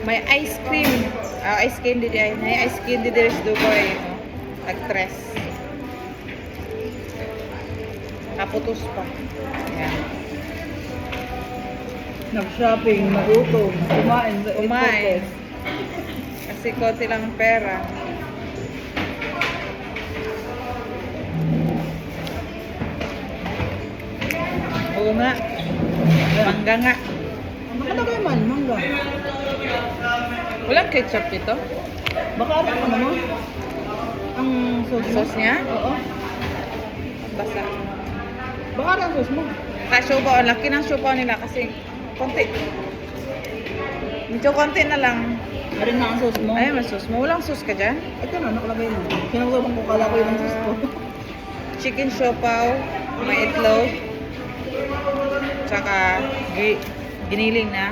May ice cream. Ice candy di ay. May ice candy there is Dubai. Nag-tres. Kaputos pa. Ayan. Nag-shopping, nagutom, kumain sa Kumain. Kasi konti lang pera. Oo nga. Mangga nga. Nakalagay man, mangga. Walang ketchup dito? Baka ano ka naman? Ang sauce mo? Sauce niya? Oo. Basta. Baka ano ang sauce mo? Siopaw. Ang laki ng siopaw nila kasi konti. Medyo konti na lang. Meron na ang sauce mo? Ay, may sauce mo. Walang sauce ka dyan? Ito na, nakalagay mo. Sinasabang ko kala ko yun ang sauce ko. Chicken siopaw. May itlog. Tsaka giniling na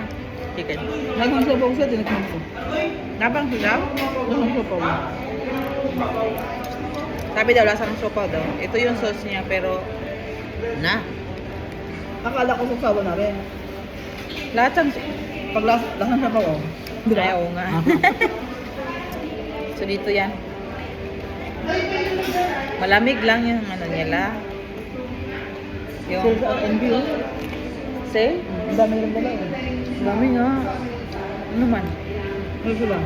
chicken. Naghang sabaw siya, tinagman ko. Nabang siya? Naghang sabaw. Sabi daw, lasa ng siopaw daw. Ito yung sauce niya, pero na. Akala ko sasawa na rin. Lahat ng... Pag lasang sabaw, oh. Ay, oo nga. So, dito yan. Malamig lang yung ano nila. Sir Yung... sa NB, oh. Say? Ang dami rin pala, eh. Dami nga. Ano man? Ano sila?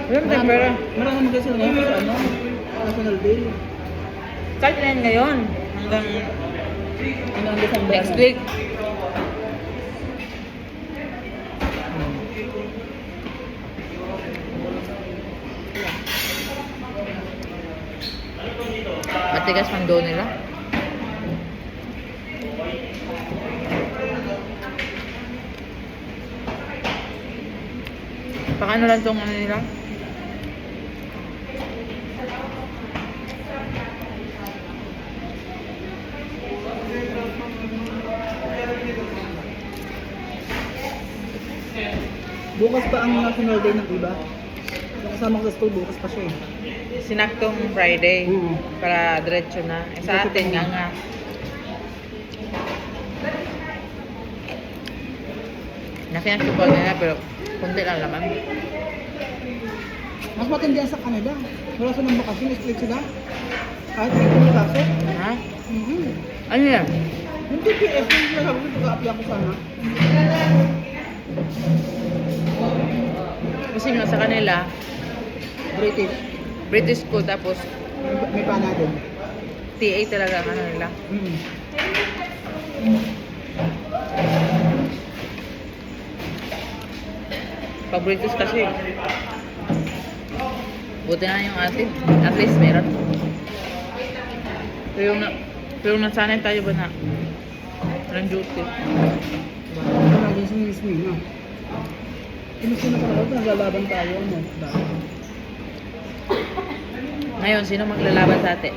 Walang tempera. Marami naman kasi ngayon sa ano, National Day. Start na yan ngayon. Hanggang Ano ang December? next week. Matigas man doon nila. Paano lang tong ano nila? Bukas pa ang National Day ng iba. Yung kasama ko sa school, bukas pa siya eh. Sinaktong Friday. Para diretso na. Sa atin nga. Nakinasupal nila pero kunti lang laman. Mas matindi yan sa Canada. Wala silang bakasyon, split sila. Kahit may itong kaso. Ha? Mm-hmm. Ano yan? Yung TPS, yung sinasabi ko, pag-a-apply ako sana. Kasi nga sa kanila, British. British school tapos May pana din. TA talaga ang ano nila. Pag British kasi, buti na yung atin. At least meron. Pero nasanay tayo ba na ng duty? Ito natin sa Miss Mina. Inusin na pala ito, naglalaban tayo. Ano? Ngayon, sino maglalaban sa atin?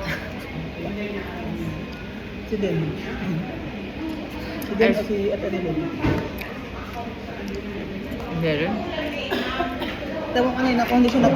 Si Den. Si Den o si Ate Lilin. Meron. Tawag kanina kung hindi siya